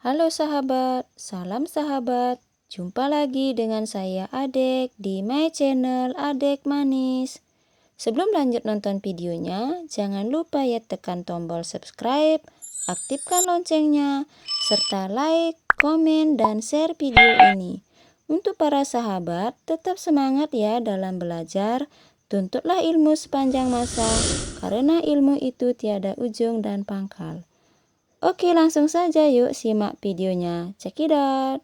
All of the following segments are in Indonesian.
Halo sahabat, salam sahabat. Jumpa lagi dengan saya Adek di my channel Adek Manis. Sebelum lanjut nonton videonya, jangan lupa ya tekan tombol subscribe, aktifkan loncengnya, serta like, komen, dan share video ini. Untuk para sahabat, tetap semangat ya dalam belajar. Tuntutlah ilmu sepanjang masa, karena ilmu itu tiada ujung dan pangkal. Oke, langsung saja yuk simak videonya. Check it out.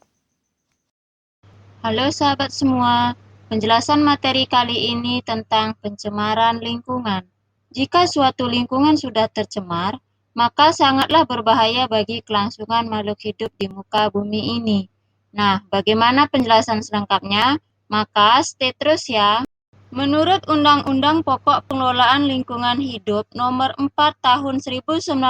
Halo sahabat semua, penjelasan materi kali ini tentang pencemaran lingkungan. Jika suatu lingkungan sudah tercemar, maka sangatlah berbahaya bagi kelangsungan makhluk hidup di muka bumi ini. Nah, bagaimana penjelasan selengkapnya? Maka stay terus ya. Menurut Undang-Undang Pokok Pengelolaan Lingkungan Hidup Nomor 4 Tahun 1982,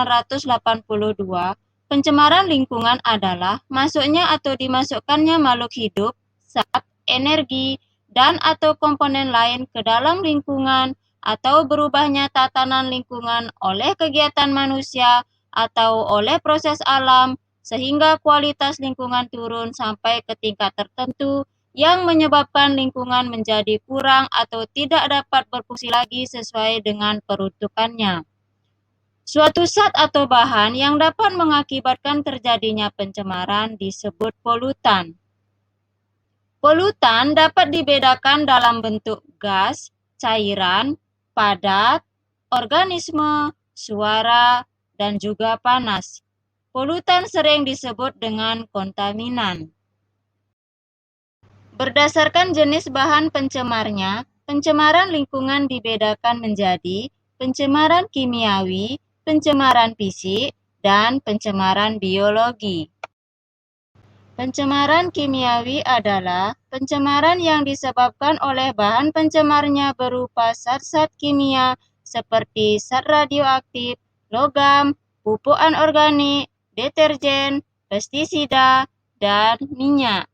pencemaran lingkungan adalah masuknya atau dimasukkannya makhluk hidup, zat, energi, dan atau komponen lain ke dalam lingkungan atau berubahnya tatanan lingkungan oleh kegiatan manusia atau oleh proses alam sehingga kualitas lingkungan turun sampai ke tingkat tertentu yang menyebabkan lingkungan menjadi kurang atau tidak dapat berfungsi lagi sesuai dengan peruntukannya. Suatu zat atau bahan yang dapat mengakibatkan terjadinya pencemaran disebut polutan. Polutan dapat dibedakan dalam bentuk gas, cairan, padat, organisme, suara, dan juga panas. Polutan sering disebut dengan kontaminan. Berdasarkan jenis bahan pencemarnya, pencemaran lingkungan dibedakan menjadi pencemaran kimiawi, pencemaran fisik, dan pencemaran biologi. Pencemaran kimiawi adalah pencemaran yang disebabkan oleh bahan pencemarnya berupa zat-zat kimia seperti zat radioaktif, logam, pupuk anorganik, deterjen, pestisida, dan minyak.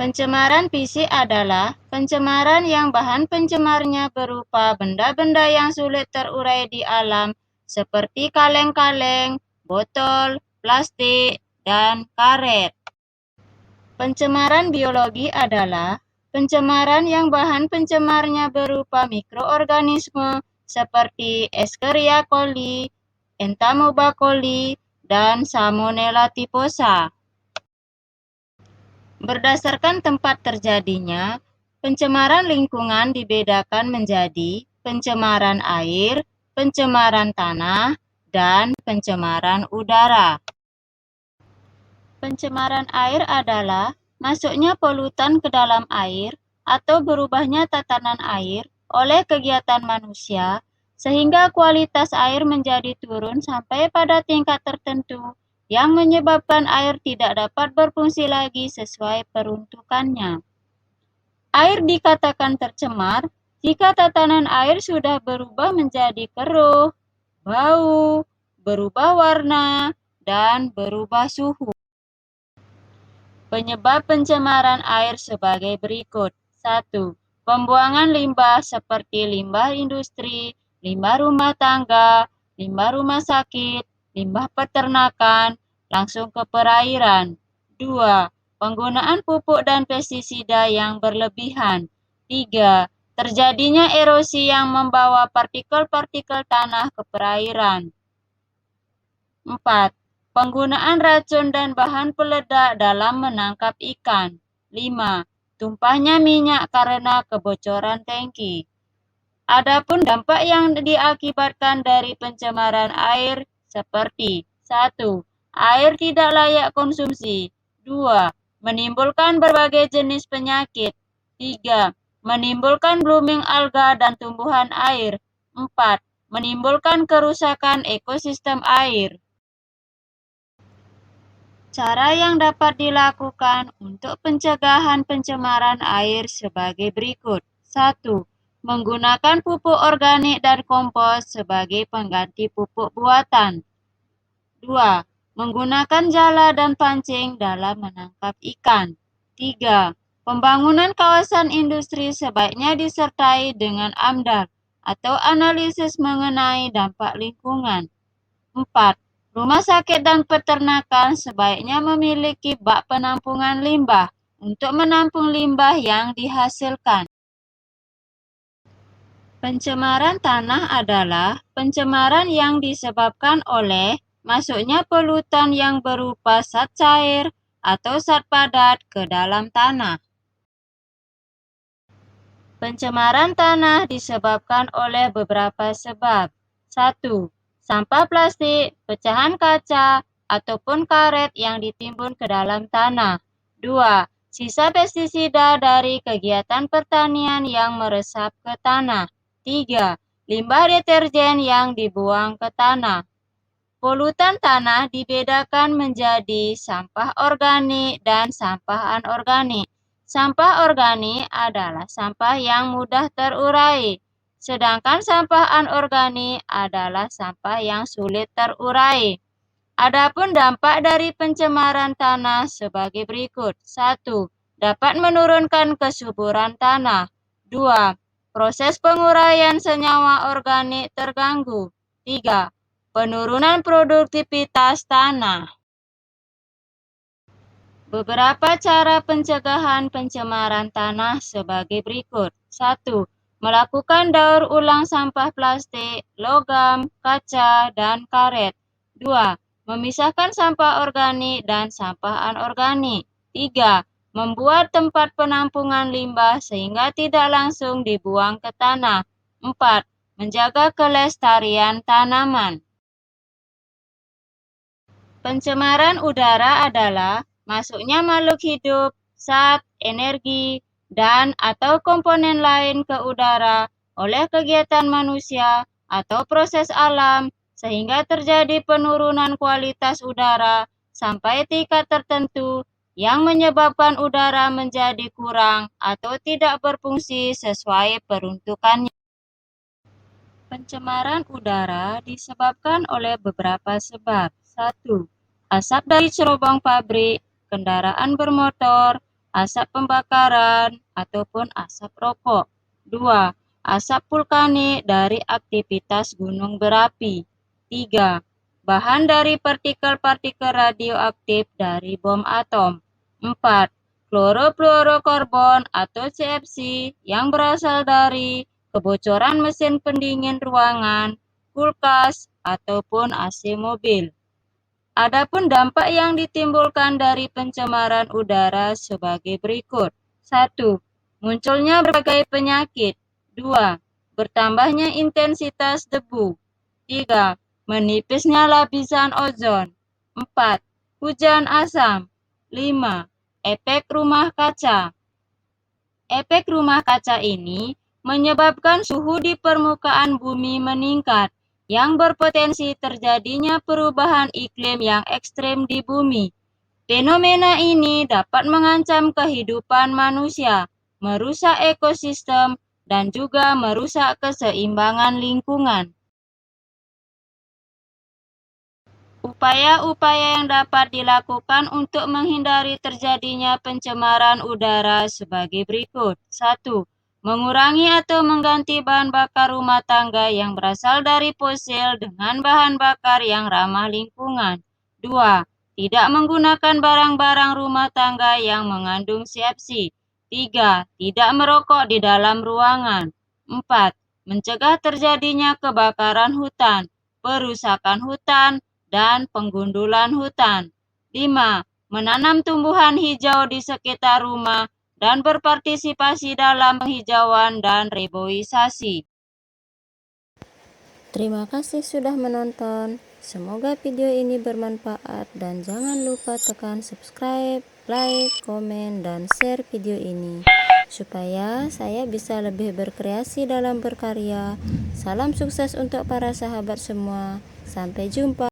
Pencemaran fisik adalah pencemaran yang bahan pencemarnya berupa benda-benda yang sulit terurai di alam seperti kaleng-kaleng, botol, plastik, dan karet. Pencemaran biologi adalah pencemaran yang bahan pencemarnya berupa mikroorganisme seperti Escherichia coli, Entamoeba coli, dan Salmonella typhosa. Berdasarkan tempat terjadinya, pencemaran lingkungan dibedakan menjadi pencemaran air, pencemaran tanah, dan pencemaran udara. Pencemaran air adalah masuknya polutan ke dalam air atau berubahnya tatanan air oleh kegiatan manusia sehingga kualitas air menjadi turun sampai pada tingkat tertentu yang menyebabkan air tidak dapat berfungsi lagi sesuai peruntukannya. Air dikatakan tercemar jika tatanan air sudah berubah menjadi keruh, bau, berubah warna, dan berubah suhu. Penyebab pencemaran air sebagai berikut. 1. Pembuangan limbah seperti limbah industri, limbah rumah tangga, limbah rumah sakit, limbah peternakan, langsung ke perairan. 2. Penggunaan pupuk dan pestisida yang berlebihan. 3. Terjadinya erosi yang membawa partikel-partikel tanah ke perairan. 4. Penggunaan racun dan bahan peledak dalam menangkap ikan. 5. Tumpahnya minyak karena kebocoran tangki. Adapun dampak yang diakibatkan dari pencemaran air seperti 1. Air tidak layak konsumsi. 2. Menimbulkan berbagai jenis penyakit. 3. Menimbulkan blooming alga dan tumbuhan air. 4. Menimbulkan kerusakan ekosistem air. Cara yang dapat dilakukan untuk pencegahan pencemaran air sebagai berikut. 1. Menggunakan pupuk organik dan kompos sebagai pengganti pupuk buatan. 2. Menggunakan jala dan pancing dalam menangkap ikan. 3. Pembangunan kawasan industri sebaiknya disertai dengan AMDAL atau analisis mengenai dampak lingkungan. 4. Rumah sakit dan peternakan sebaiknya memiliki bak penampungan limbah untuk menampung limbah yang dihasilkan. Pencemaran tanah adalah pencemaran yang disebabkan oleh masuknya polutan yang berupa zat cair atau zat padat ke dalam tanah. Pencemaran tanah disebabkan oleh beberapa sebab. 1. Sampah plastik, pecahan kaca, ataupun karet yang ditimbun ke dalam tanah. 2. Sisa pestisida dari kegiatan pertanian yang meresap ke tanah. 3. Limbah deterjen yang dibuang ke tanah. Polutan tanah dibedakan menjadi sampah organik dan sampah anorganik. Sampah organik adalah sampah yang mudah terurai, sedangkan sampah anorganik adalah sampah yang sulit terurai. Adapun dampak dari pencemaran tanah sebagai berikut. 1. Dapat menurunkan kesuburan tanah. 2. Proses penguraian senyawa organik terganggu. 3. Penurunan produktivitas tanah. Beberapa cara pencegahan pencemaran tanah sebagai berikut. 1. Melakukan daur ulang sampah plastik, logam, kaca, dan karet. 2. Memisahkan sampah organik dan sampah anorganik. 3. Membuat tempat penampungan limbah sehingga tidak langsung dibuang ke tanah. 4. Menjaga kelestarian tanaman. Pencemaran udara adalah masuknya makhluk hidup, zat, energi, dan atau komponen lain ke udara oleh kegiatan manusia atau proses alam sehingga terjadi penurunan kualitas udara sampai tingkat tertentu yang menyebabkan udara menjadi kurang atau tidak berfungsi sesuai peruntukannya. Pencemaran udara disebabkan oleh beberapa sebab. 1. Asap dari cerobong pabrik, kendaraan bermotor, asap pembakaran, ataupun asap rokok. 2. Asap vulkanik dari aktivitas gunung berapi. 3. Bahan dari partikel-partikel radioaktif dari bom atom. 4. Klorofluorokarbon atau CFC yang berasal dari kebocoran mesin pendingin ruangan, kulkas, ataupun AC mobil. Adapun dampak yang ditimbulkan dari pencemaran udara sebagai berikut. 1. Munculnya berbagai penyakit. 2. Bertambahnya intensitas debu. 3. Menipisnya lapisan ozon. 4. Hujan asam. 5. Efek rumah kaca. Efek rumah kaca ini menyebabkan suhu di permukaan bumi meningkat, yang berpotensi terjadinya perubahan iklim yang ekstrem di bumi. Fenomena ini dapat mengancam kehidupan manusia, merusak ekosistem, dan juga merusak keseimbangan lingkungan. Upaya-upaya yang dapat dilakukan untuk menghindari terjadinya pencemaran udara sebagai berikut. 1. Mengurangi atau mengganti bahan bakar rumah tangga yang berasal dari fosil dengan bahan bakar yang ramah lingkungan. 2. Tidak menggunakan barang-barang rumah tangga yang mengandung CFC. 3. Tidak merokok di dalam ruangan. 4. Mencegah terjadinya kebakaran hutan, perusakan hutan, dan penggundulan hutan. 5. Menanam tumbuhan hijau di sekitar rumah dan berpartisipasi dalam penghijauan dan reboisasi. Terima kasih sudah menonton. Semoga video ini bermanfaat dan jangan lupa tekan subscribe, like, komen, dan share video ini supaya saya bisa lebih berkreasi dalam berkarya. Salam sukses untuk para sahabat semua. Sampai jumpa.